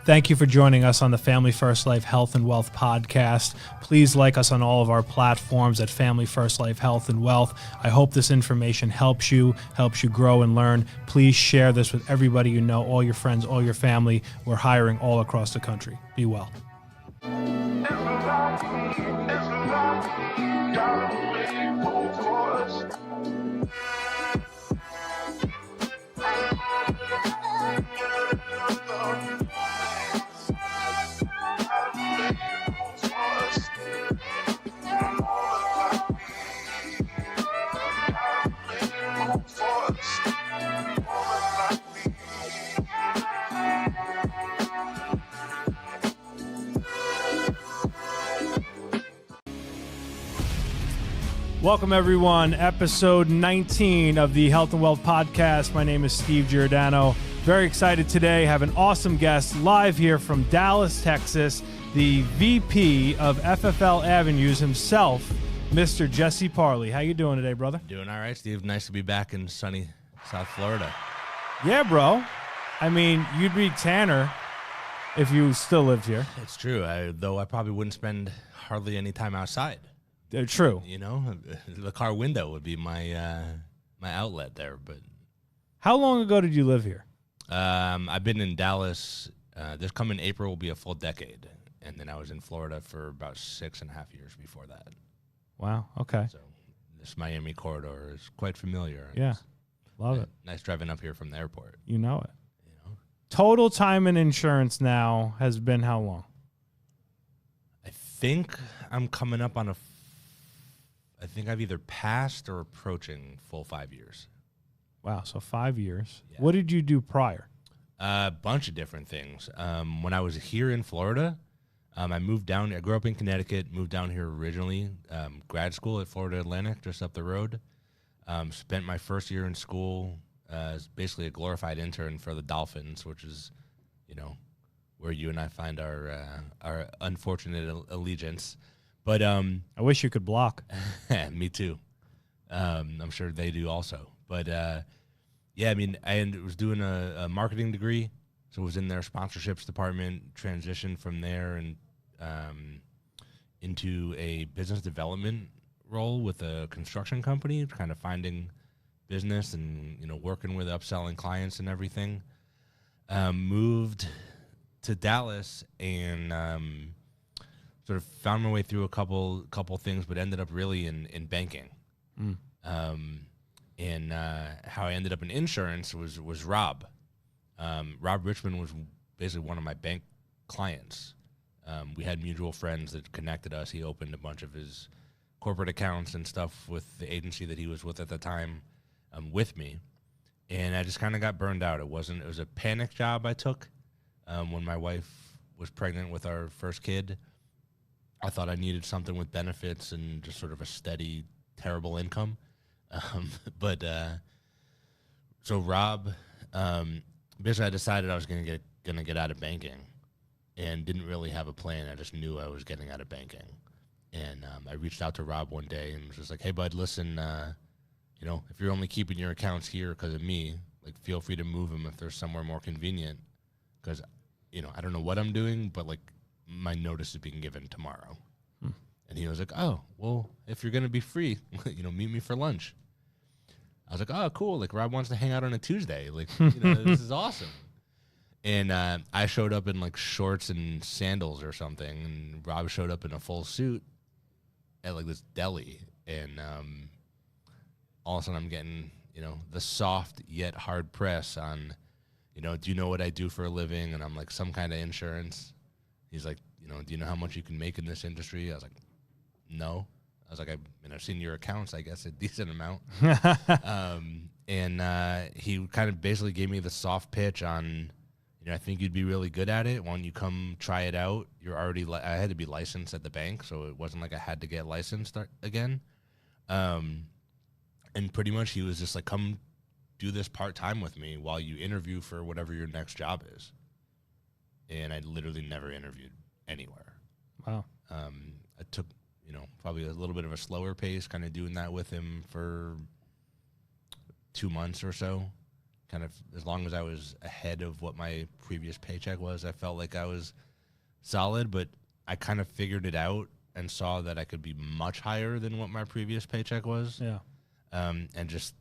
Thank you for joining us on the Family First Life Health and Wealth podcast. Please like us on all of our platforms at Family First Life Health and Wealth. I hope this information helps you grow and learn. Please share this with everybody you know, all your friends, all your family. We're hiring all across the country. Be well. Welcome, everyone. Episode 19 of the Health and Wealth Podcast. My name is Steve Giordano. Very excited today. Have an awesome guest live here from Dallas, Texas, the VP of FFL Avenues himself, Mr. Jesse Parley. How you doing today, brother? Doing all right, Steve. Nice to be back in sunny South Florida. Yeah, bro. I mean, you'd be tanner if you still lived here. It's true, though I probably wouldn't spend hardly any time outside. True. You know, the car window would be my my outlet there. But how long ago did you live here? I've been in Dallas. This coming April will be a full decade, and then I was in Florida for about 6.5 years before that. Wow. Okay. So this Miami corridor is quite familiar. Yeah, love it. Nice driving up here from the airport. You know it. You know, total time in insurance now has been how long? I think I'm coming up on I think I've either passed or approaching full 5 years. Wow, so 5 years. Yeah. What did you do prior? A bunch of different things. When I was here in Florida, I moved down. I grew up in Connecticut, moved down here originally. Grad school at Florida Atlantic, just up the road. Spent my first year in school as basically a glorified intern for the Dolphins, which is, you know, where you and I find our unfortunate allegiance. But I wish you could block. Me too. I'm sure they do also. But yeah, I mean, I was doing a marketing degree, so was in their sponsorships department. Transitioned from there and into a business development role with a construction company, kind of finding business and working with upselling clients and everything. Moved to Dallas and sort of found my way through a couple things, but ended up really in banking. And how I ended up in insurance was Rob. Rob Richmond was basically one of my bank clients. We had mutual friends that connected us. He opened a bunch of his corporate accounts and stuff with the agency that he was with at the time with me. And I just kind of got burned out. It was a panic job I took when my wife was pregnant with our first kid. I thought I needed something with benefits and just sort of a steady, terrible income. So Rob, basically I decided I was gonna get out of banking, and didn't really have a plan. I just knew I was getting out of banking, and I reached out to Rob one day and was just like, "Hey, bud, listen, if you're only keeping your accounts here because of me, like, feel free to move them if there's somewhere more convenient, because I don't know what I'm doing, but like my notice is being given tomorrow." And he was like, "Oh, well, if you're gonna be free, meet me for lunch." I was like, "Oh, cool. Like, Rob wants to hang out on a Tuesday. Like, this is awesome." And I showed up in like shorts and sandals or something, and Rob showed up in a full suit at like this deli, and all of a sudden I'm getting the soft yet hard press on, do you know what I do for a living? And I'm like, some kind of insurance. He's like, do you know how much you can make in this industry? I was like, no. I was like, I've seen your accounts, I guess, a decent amount. And he kind of basically gave me the soft pitch on, I think you'd be really good at it. Why don't you come try it out? You're already, I had to be licensed at the bank, so it wasn't like I had to get licensed again. And pretty much he was just like, come do this part-time with me while you interview for whatever your next job is. And I literally never interviewed anywhere. Wow. I took probably a little bit of a slower pace, kind of doing that with him for 2 months or so. Kind of as long as I was ahead of what my previous paycheck was, I felt like I was solid, but I kind of figured it out and saw that I could be much higher than what my previous paycheck was. Yeah. And just,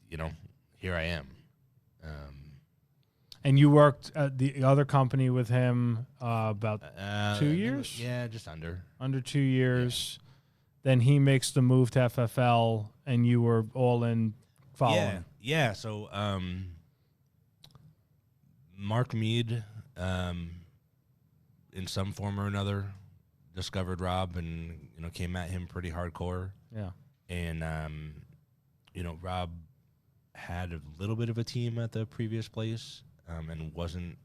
here I am. And you worked at the other company with him about 2 years? Yeah, just under. Under 2 years. Yeah. Then he makes the move to FFL, and you were all in following. Yeah. So Mark Mead, in some form or another, discovered Rob and, came at him pretty hardcore. Yeah. And, Rob had a little bit of a team at the previous place. And wasn't,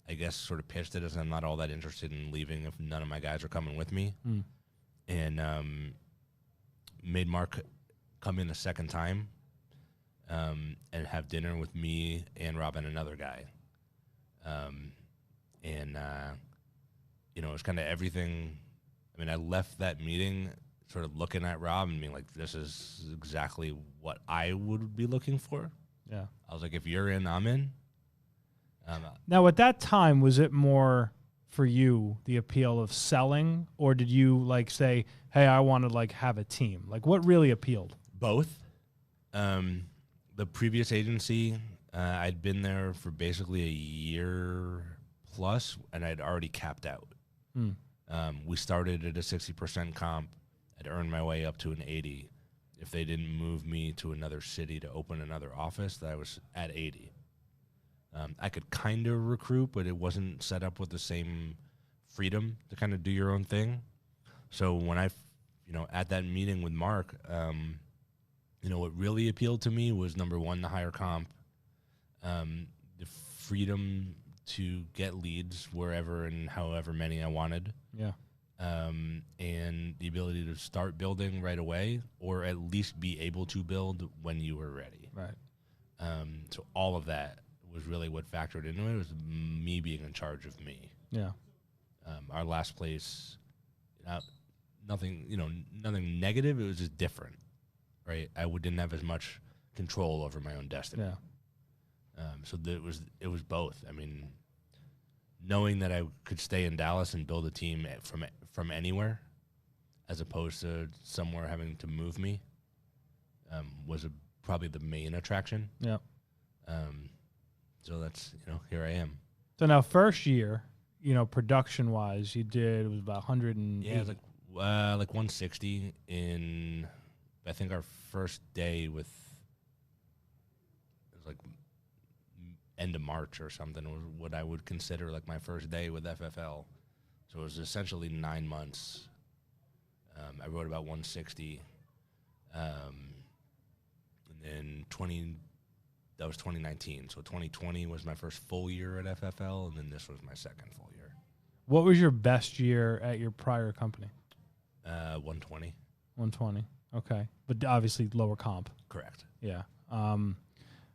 I guess, sort of pitched it as I'm not all that interested in leaving if none of my guys are coming with me. And made Mark come in a second time and have dinner with me and Rob and another guy. It was kind of everything. I mean, I left that meeting sort of looking at Rob and being like, this is exactly what I would be looking for. Yeah. I was like, if you're in, I'm in. Now, at that time, was it more for you the appeal of selling, or did you say, "Hey, I want to have a team"? What really appealed? Both. The previous agency, I'd been there for basically a year plus, and I'd already capped out. We started at a 60% comp. I'd earned my way up to an 80. If they didn't move me to another city to open another office, I was at 80. I could kind of recruit, but it wasn't set up with the same freedom to kind of do your own thing. So when I, at that meeting with Mark, what really appealed to me was, number one, the higher comp, the freedom to get leads wherever and however many I wanted. Yeah. And the ability to start building right away, or at least be able to build when you were ready. Right. So all of that was really what factored into it. It was me being in charge of me. Yeah. Our last place, nothing negative. It was just different, right? I didn't have as much control over my own destiny. Yeah. So it was both. I mean, knowing that I could stay in Dallas and build a team from anywhere, as opposed to somewhere having to move me, was probably the main attraction. Yeah. So that's, here I am. So now, first year, production wise, it was about 180. Yeah, it was like 160 in, I think our first day it was like end of March or something, was what I would consider like my first day with FFL. So it was essentially 9 months. I wrote about 160. And then that was 2019. So 2020 was my first full year at FFL, and then this was my second full year. What was your best year at your prior company? 120. 120. Okay. But obviously lower comp. Correct. Yeah.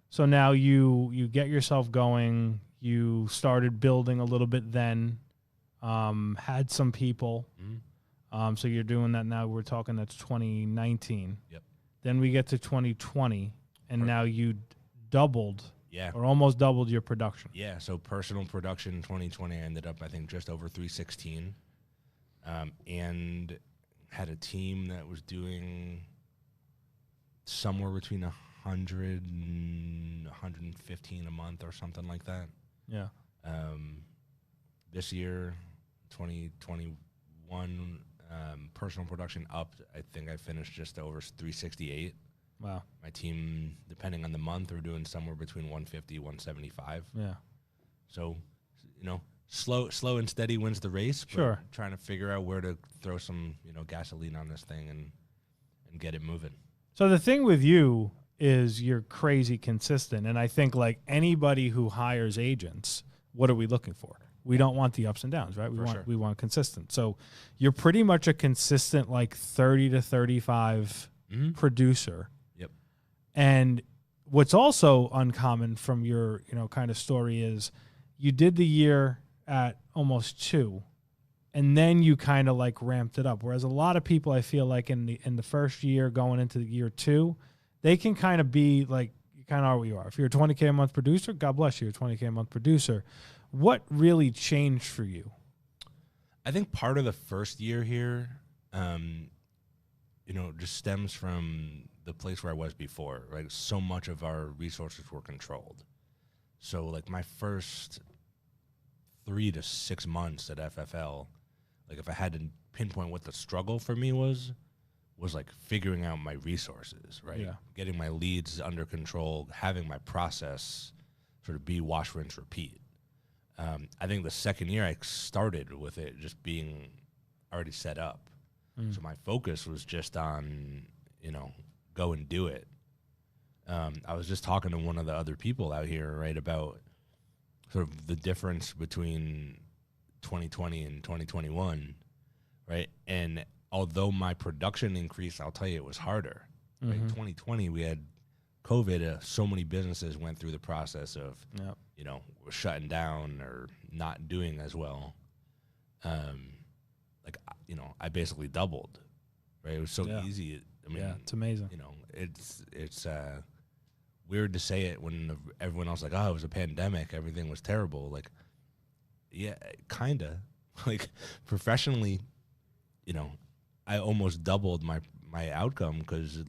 So now you get yourself going. You started building a little bit then, had some people. Mm-hmm. So you're doing that now. We're talking that's 2019. Yep. Then we get to 2020, and Correct. now you doubled, yeah, or almost doubled your production. Yeah, so personal production in 2020, I ended up, I think, just over 316, and had a team that was doing somewhere between 100 and 115 a month or something like that. Yeah. This year, 2021, personal production up. I think I finished just over 368. Wow. My team, depending on the month, are doing somewhere between 150, 175. Yeah. So, slow and steady wins the race. But sure. Trying to figure out where to throw some, gasoline on this thing and get it moving. So the thing with you is you're crazy consistent. And I think like anybody who hires agents, what are we looking for? We don't want the ups and downs, right? We want consistent. So you're pretty much a consistent like 30 to 35 producer. Yep. And what's also uncommon from your, kind of story is you did the year at almost 2, and then you kind of like ramped it up. Whereas a lot of people, I feel like in the first year going into year 2, they can kind of be like, you kind of are what you are. If you're a 20K a month producer, God bless you, you're a 20K a month producer. What really changed for you? I think part of the first year here, just stems from the place where I was before, right? So much of our resources were controlled. So like my first 3 to 6 months at FFL, like if I had to pinpoint what the struggle for me was like figuring out my resources, right? Yeah. Getting my leads under control, having my process sort of be wash, rinse, repeat. I think the second year I started with it just being already set up. So my focus was just on, go and do it. I was just talking to one of the other people out here, right, about sort of the difference between 2020 and 2021, right? And although my production increased, I'll tell you it was harder. Right? 2020, we had COVID. So many businesses went through the process of, shutting down or not doing as well. I basically doubled, right? It was so easy. I mean, it's amazing. It's weird to say it when everyone else like, oh, it was a pandemic, everything was terrible. Like, yeah, kinda. Like professionally, I almost doubled my outcome because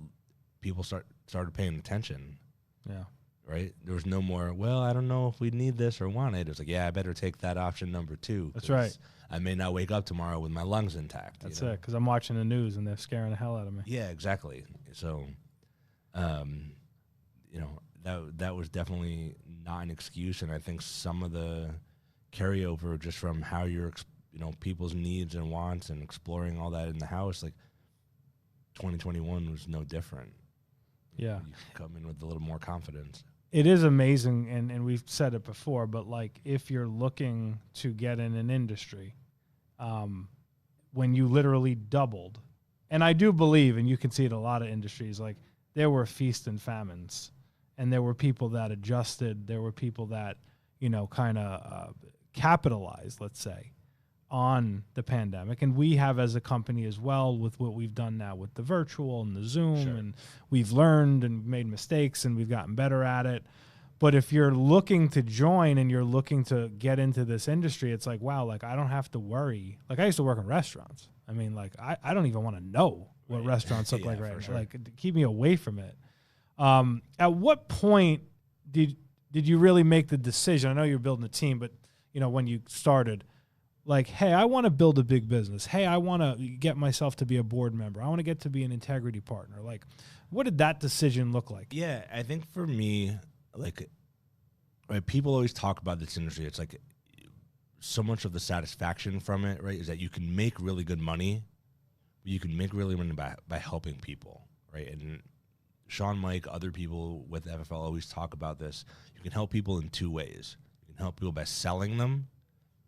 people started paying attention. Yeah. Right? There was no more, well, I don't know if we need this or want it. It was like, yeah, I better take that option number 2. That's right. I may not wake up tomorrow with my lungs intact. That's it, because I'm watching the news and they're scaring the hell out of me. Yeah, exactly. So, that was definitely not an excuse. And I think some of the carryover just from how you're, people's needs and wants and exploring all that in the house, like 2021 was no different. Yeah. You come in with a little more confidence. It is amazing, and we've said it before, but like if you're looking to get in an industry, when you literally doubled, and I do believe, and you can see it in a lot of industries, like there were feast and famines, and there were people that adjusted, there were people that, kind of capitalized, let's say, on the pandemic. And we have as a company as well with what we've done now with the virtual and the Zoom, Sure. and we've learned and made mistakes and we've gotten better at it. But if you're looking to join and you're looking to get into this industry, it's like, wow, like I don't have to worry. Like I used to work in restaurants. I mean, like I don't even want to know what restaurants look like right now. Sure. Like keep me away from it. At what point did you really make the decision? I know you're building a team, but when you started, like, hey, I want to build a big business. Hey, I want to get myself to be a board member. I want to get to be an integrity partner. Like, what did that decision look like? Yeah, I think for me, like, right, people always talk about this industry. It's like so much of the satisfaction from it, right, is that you can make really good money, but you can make really money by helping people, right? And Sean, Mike, other people with FFL always talk about this. You can help people in 2 ways. You can help people by selling them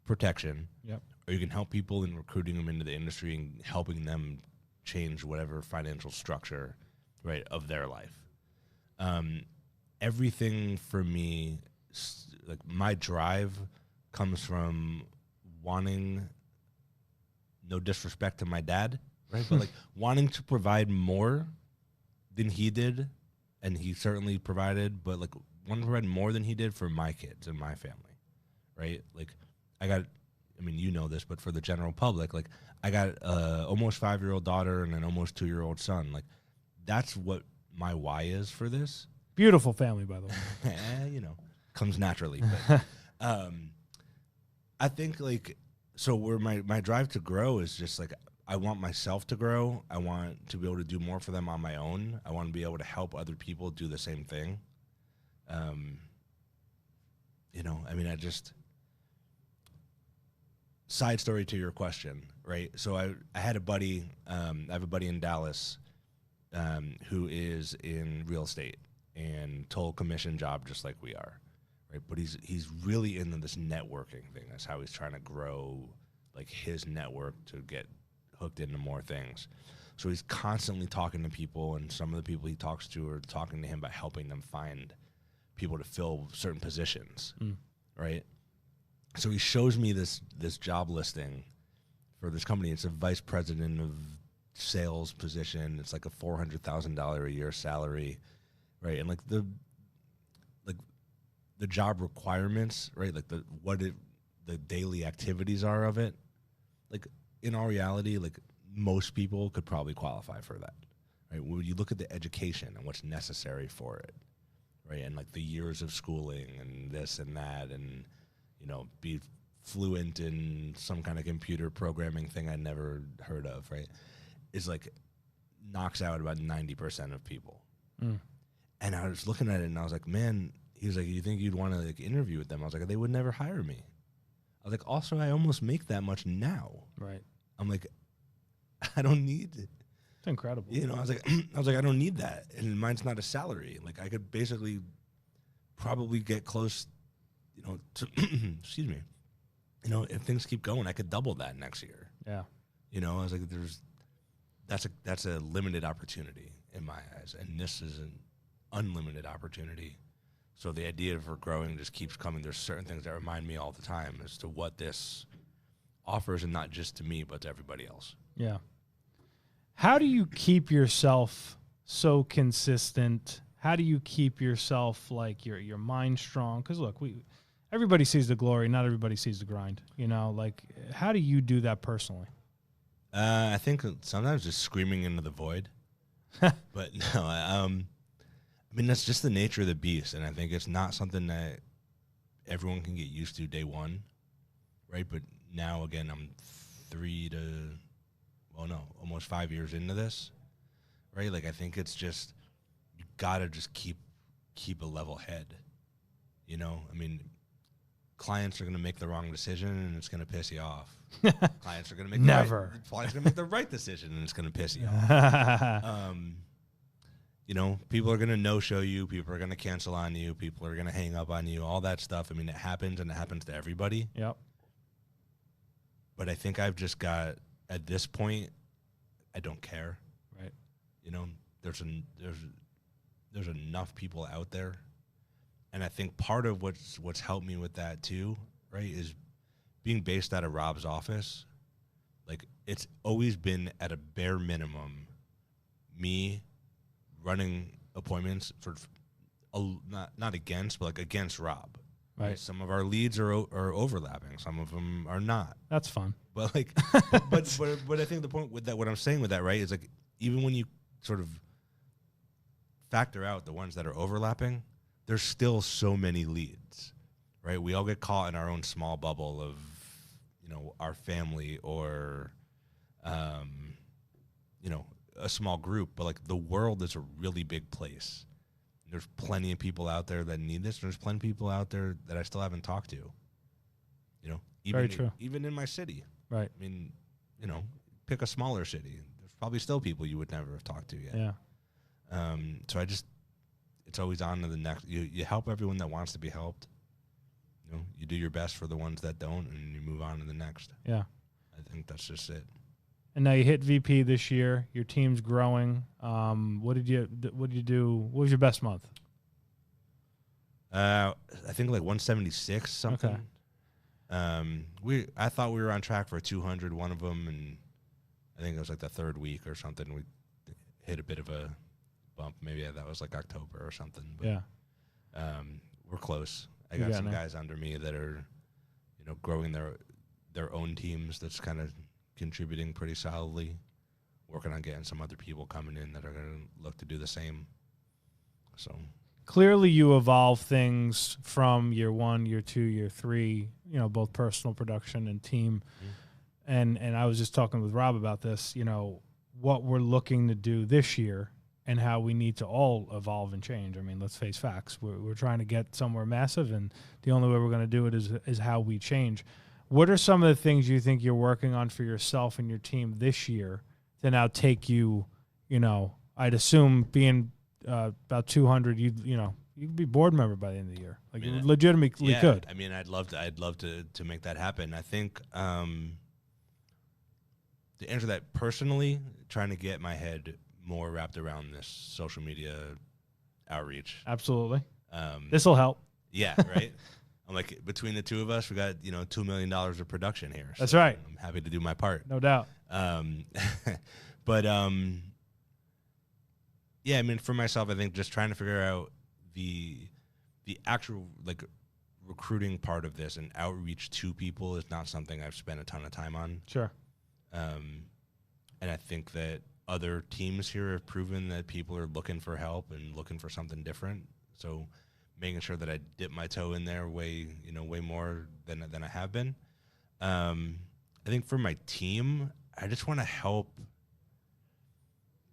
protection, or you can help people in recruiting them into the industry and helping them change whatever financial structure, right, of their life. Everything for me, like my drive comes from wanting, no disrespect to my dad, right, but like wanting to provide more than he did, and he certainly provided, but like wanting to provide more than he did for my kids and my family, right? Like you know this, but for the general public, like I got almost 5-year-old daughter and an almost 2-year-old son. Like that's what my why is for this. Beautiful family, by the way. Comes naturally. But I think like, so where my drive to grow is just like, I want myself to grow. I want to be able to do more for them on my own. I want to be able to help other people do the same thing. Side story to your question, right? So I had a buddy, I have a buddy in Dallas who is in real estate and total commission job just like we are, right? But he's really into this networking thing. That's how he's trying to grow like his network to get hooked into more things. So he's constantly talking to people, and some of the people he talks to are talking to him about helping them find people to fill certain positions, right? So he shows me this job listing for this company. It's a vice president of sales position. It's like a $400,000 a year salary, right? And like the job requirements, right? Like the daily activities are of it. Like in all reality, like most people could probably qualify for that, right? When you look at the education and what's necessary for it, right? And like the years of schooling and this and that, and be fluent in some kind of computer programming thing I never heard of, right? Is like knocks out about 90% of people. And I was looking at it and I was like, man, he was like, you think you'd want to like interview with them? I was like, they would never hire me. I was like, also, I almost make that much now. Right. I'm like, I don't need it. It's incredible. I was like, I don't need that. And mine's not a salary. Like I could basically probably get close, to, excuse me, if things keep going, I could double that next year. Yeah. I was like, that's a limited opportunity in my eyes. And this is an unlimited opportunity. So the idea for growing just keeps coming. There's certain things that remind me all the time as to what this offers, and not just to me, but to everybody else. Yeah. How do you keep yourself so consistent? How do you keep yourself like your mind strong? Because look, everybody sees the glory, not everybody sees the grind. Like how do you do that personally? I think sometimes just screaming into the void. But no, I mean, that's just the nature of the beast, and I think it's not something that everyone can get used to day one, right? But now, again, I'm almost 5 years into this, right? Like, I think it's just, you gotta just keep a level head, I mean, clients are going to make the wrong decision, and it's going to piss you off. Clients are going to make clients are going to make the right decision, and it's going to piss you off. People are going to no-show you. People are going to cancel on you. People are going to hang up on you, all that stuff. I mean, it happens, and it happens to everybody. Yep. But I think I've just got, at this point, I don't care. Right. There's enough people out there. And I think part of what's helped me with that, too, right, is being based out of Rob's office. Like, it's always been at a bare minimum me running appointments sort of not against, but like against Rob. Right. Some of our leads are overlapping. Some of them are not. That's fun. But like, but I think the point with that, what I'm saying with that, right, is like even when you sort of factor out the ones that are overlapping, there's still so many leads, right? We all get caught in our own small bubble of, our family or, a small group. But like the world is a really big place. There's plenty of people out there that need this. There's plenty of people out there that I still haven't talked to. Very true. Even in my city. Right. I mean, pick a smaller city. There's probably still people you would never have talked to yet. Yeah. So it's always on to the next. You help everyone that wants to be helped. You do your best for the ones that don't, and you move on to the next. Yeah. I think that's just it. And now you hit VP this year. Your team's growing. What did you do? What was your best month? I think like 176 something. Okay. I thought we were on track for 200, one of them, and I think it was like the third week or something. We hit a bit of a bump. Maybe that was like October or something. But, yeah. We're close. I got some guys under me that are, growing their own teams. That's kind of contributing pretty solidly. Working on getting some other people coming in that are going to look to do the same. So clearly, you evolve things from year 1, year 2, year 3. Both personal production and team. Mm-hmm. And I was just talking with Rob about this. What we're looking to do this year. And how we need to all evolve and change. I mean, let's face facts. We're trying to get somewhere massive, and the only way we're going to do it is how we change. What are some of the things you think you're working on for yourself and your team this year to now take you, I'd assume being about 200, you could be board member by the end of the year. Like, you legitimately could. I mean, I'd love to make that happen. I think to answer that personally, trying to get my head more wrapped around this social media outreach. Absolutely. This will help. Yeah, right. I'm like, between the two of us, we got, $2 million of production here. That's right. I'm happy to do my part. No doubt. But yeah, I mean, for myself, I think just trying to figure out the actual like recruiting part of this and outreach to people is not something I've spent a ton of time on. Sure. And I think that other teams here have proven that people are looking for help and looking for something different. So making sure that I dip my toe in there way more than I have been. I think for my team, I just want to help.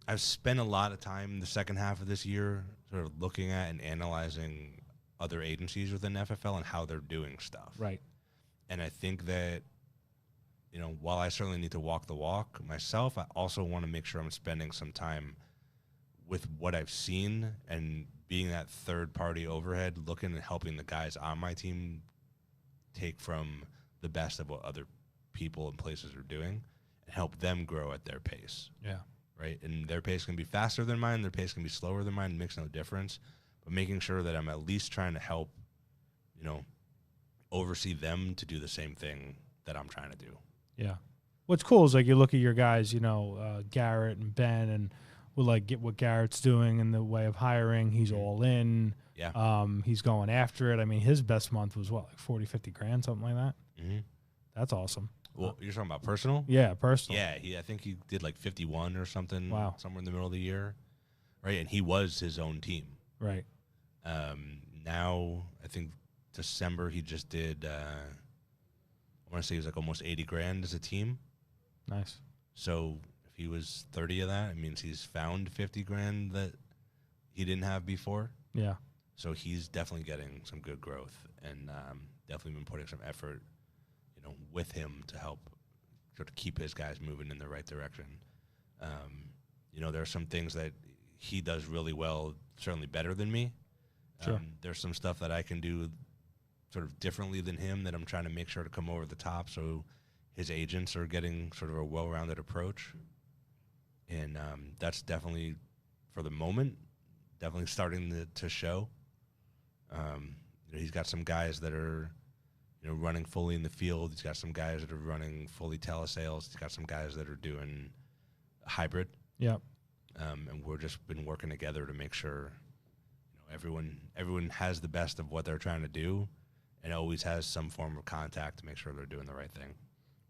I've spent a lot of time the second half of this year sort of looking at and analyzing other agencies within FFL and how they're doing stuff. Right. And I think that, while I certainly need to walk the walk myself, I also want to make sure I'm spending some time with what I've seen and being that third-party overhead, looking and helping the guys on my team take from the best of what other people and places are doing and help them grow at their pace. Yeah. Right? And their pace can be faster than mine, their pace can be slower than mine, it makes no difference. But making sure that I'm at least trying to help, oversee them to do the same thing that I'm trying to do. Yeah. What's cool is like you look at your guys, Garrett and Ben, and we'll like get what Garrett's doing in the way of hiring. He's all in. Yeah. He's going after it. I mean, his best month was what, like 40, 50 grand, something like that? Mm-hmm. That's awesome. Well, you're talking about personal? Yeah, personal. Yeah, I think he did like 51 or something. Wow. Somewhere in the middle of the year. Right, and he was his own team. Right. Now, I think December he just did, I want to say he was like almost 80 grand as a team. Nice. So if he was 30 of that, it means he's found 50 grand that he didn't have before. Yeah. So he's definitely getting some good growth and definitely been putting some effort, with him to help sort of keep his guys moving in the right direction. There are some things that he does really well, certainly better than me. Sure. There's some stuff that I can do sort of differently than him that I'm trying to make sure to come over the top so his agents are getting sort of a well-rounded approach. And that's definitely, for the moment, definitely starting to show. He's got some guys that are, running fully in the field. He's got some guys that are running fully telesales. He's got some guys that are doing hybrid. Yeah. And we're just been working together to make sure, everyone has the best of what they're trying to do and always has some form of contact to make sure they're doing the right thing.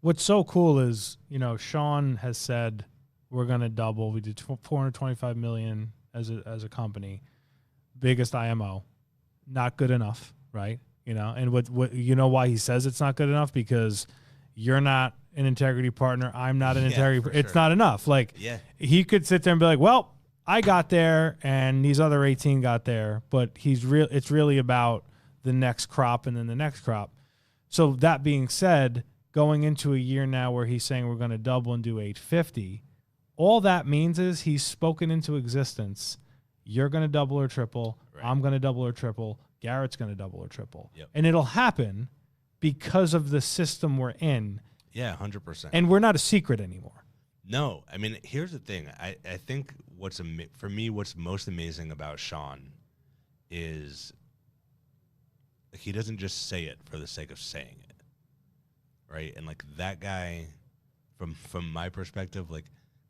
What's so cool is, Sean has said we're going to double. We did $425 million as a company, biggest IMO, not good enough, right? And what why he says it's not good enough? Because you're not an integrity partner. I'm not an integrity partner. It's not enough. Like, he could sit there and be like, well, I got there and these other 18 got there, but it's really about the next crop and then the next crop. So that being said, going into a year now where he's saying we're going to double and do 850, all that means is he's spoken into existence. You're going to double or triple. Right. I'm going to double or triple. Garrett's going to double or triple. Yep. And it'll happen because of the system we're in. Yeah, 100%. And we're not a secret anymore. No. I mean, here's the thing. I think for me, what's most amazing about Sean is he doesn't just say it for the sake of saying it. Right? And like that guy, from my perspective, like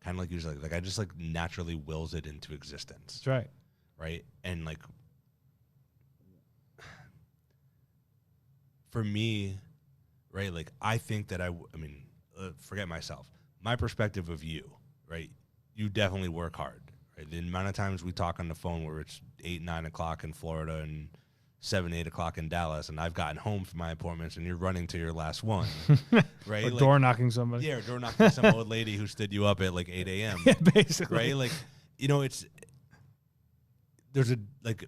kind of like usually like I just like naturally wills it into existence. That's right. Right? And like for me, right, like I think that forget myself. My perspective of you, right? You definitely work hard, right? The amount of times we talk on the phone where it's 8, 9 o'clock in Florida and 7, 8 o'clock in Dallas, and I've gotten home from my appointments, and you're running to your last one, right? Or like, door knocking somebody. Yeah, or door knocking some old lady who stood you up at like 8 a.m. Yeah, basically. Right? Like, there's a, like,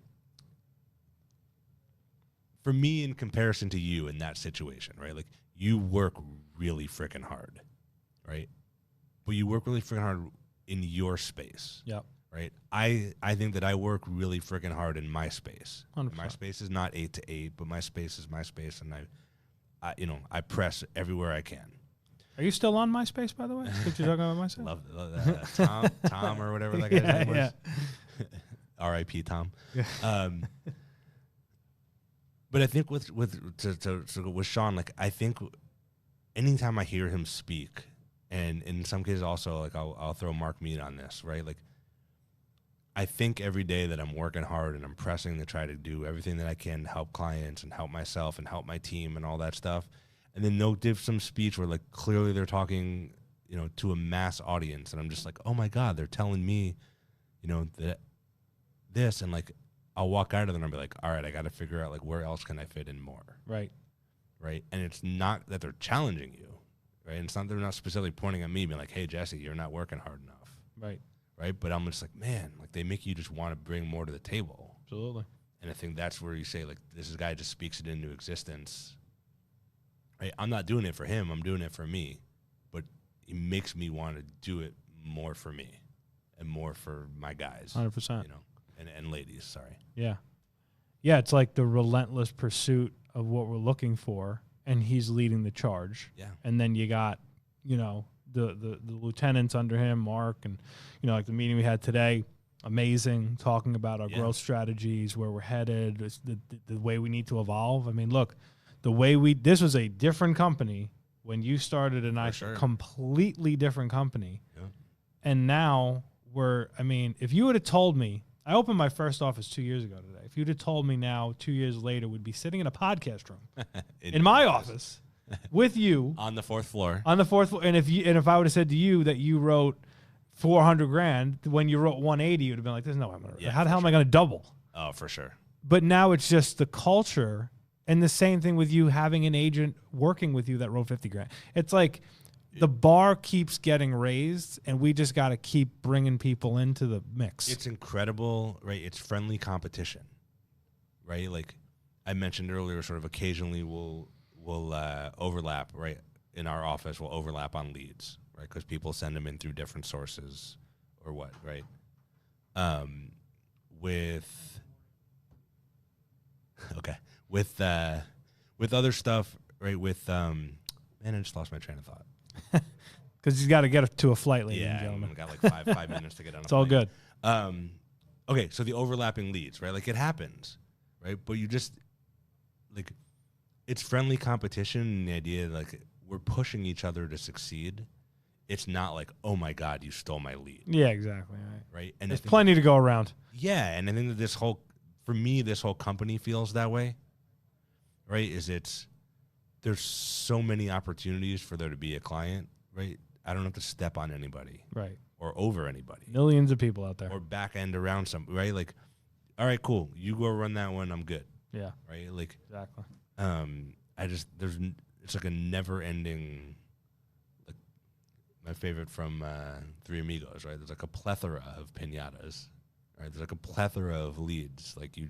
for me in comparison to you in that situation, right? Like, you work really freaking hard, right? But you work really freaking hard in your space. Yep. Right? I think that I work really freaking hard in my space. 100%. My space is not 8 to 8, but my space is my space, and I press everywhere I can. Are you still on MySpace, by the way? What you're talking about MySpace? Love Tom or whatever that guy's name was. R.I.P. Tom. Yeah. But I think with Sean, like I think anytime I hear him speak, and in some cases also like I'll throw Mark Mead on this, right? Like I think every day that I'm working hard and I'm pressing to try to do everything that I can to help clients and help myself and help my team and all that stuff. And then they'll give some speech where like clearly they're talking, you know, to a mass audience, and I'm just like, oh my God, they're telling me, you know, that this, and like I'll walk out of there and I'll be like, all right, I got to figure out like where else can I fit in more. Right. Right. And it's not that they're challenging you, right? And it's not, they're not specifically pointing at me being like, hey, Jesse, you're not working hard enough. Right. Right. But I'm just like, man, like they make you just want to bring more to the table. Absolutely. And I think that's where you say like, this guy just speaks it into existence. Right. I'm not doing it for him. I'm doing it for me. But it makes me want to do it more for me and more for my guys. 100%. You know. And ladies, sorry. Yeah. Yeah, it's like the relentless pursuit of what we're looking for, and he's leading the charge. Yeah. And then you got, you know, the lieutenants under him, Mark, and, you know, like the meeting we had today, amazing, talking about our growth strategies, where we're headed, the way we need to evolve. I mean, look, this was a different company when you started, and completely different company. Yeah. And now if you would have told me, I opened my first office 2 years ago today. If you'd have told me now, 2 years later, we'd be sitting in a podcast room in my office with you on the fourth floor. On the fourth floor, and if I would have said to you that you wrote $400,000 when you wrote 180, you'd have been like, "There's no way I'm going to. Yeah, how the hell am I going to double?" Oh, for sure. But now it's just the culture, and the same thing with you having an agent working with you that wrote $50,000. It's like the bar keeps getting raised, and we just got to keep bringing people into the mix. It's incredible, right? It's friendly competition, right? Like I mentioned earlier, sort of occasionally we'll overlap, right? In our office, we'll overlap on leads, right? Because people send them in through different sources or what, right? With other stuff, right? Man, I just lost my train of thought. Because he's got to get to a flight, ladies and Yeah, gentlemen. I've got like five minutes to get on a It's flight. all good. Okay, so the overlapping leads, right? Like it happens, right? But you just, like, it's friendly competition, and the idea, like, we're pushing each other to succeed. It's not like, oh my God, you stole my lead. Yeah, exactly. Right? And there's plenty to go around. Yeah, and I think that this whole company feels that way, right? There's so many opportunities for there to be a client, right? I don't have to step on anybody. Right. Or over anybody. Millions of people out there. Or back end around some, right? Like, all right, cool. You go run that one, I'm good. Yeah. Right? Like, exactly. It's like a never ending, like my favorite from Three Amigos, right? There's like a plethora of pinatas, right? There's like a plethora of leads. Like you're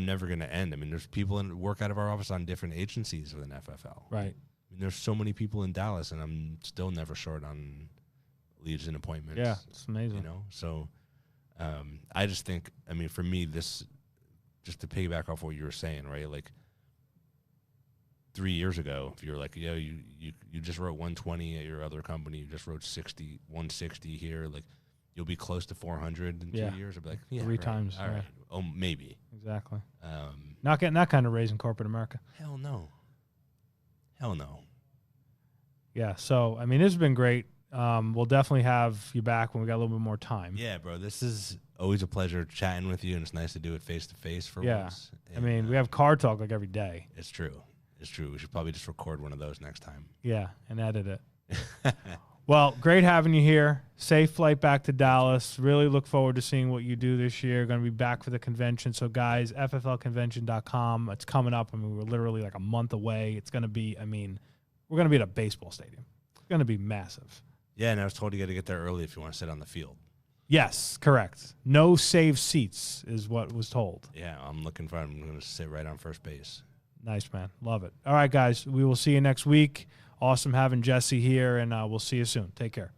never going to end. I mean, there's people work out of our office on different agencies with an FFL. Right. I mean, there's so many people in Dallas, and I'm still never short on leads and appointments. Yeah, it's amazing. You know, so I just think, I mean, for me, this, just to piggyback off what you were saying, right? Like 3 years ago, if you were like, you just wrote 120 at your other company, you just wrote 160 here, like you'll be close to 400 in 2 years. I'd be like, yeah, three times. All right. Oh, maybe. Exactly. Not getting that kind of raise in corporate America. Hell no. Yeah. So, I mean, this has been great. We'll definitely have you back when we got a little bit more time. Yeah, bro. This is always a pleasure chatting with you, and it's nice to do it face to face for once. I mean, we have car talk like every day. It's true. We should probably just record one of those next time. Yeah, and edit it. Well, great having you here. Safe flight back to Dallas. Really look forward to seeing what you do this year. Going to be back for the convention. So, guys, fflconvention.com. It's coming up. I mean, we're literally like a month away. It's going to be, I mean, we're going to be at a baseball stadium. It's going to be massive. Yeah, and I was told you got to get there early if you want to sit on the field. Yes, correct. No saved seats is what was told. Yeah, I'm going to sit right on first base. Nice, man. Love it. All right, guys. We will see you next week. Awesome having Jesse here, and we'll see you soon. Take care.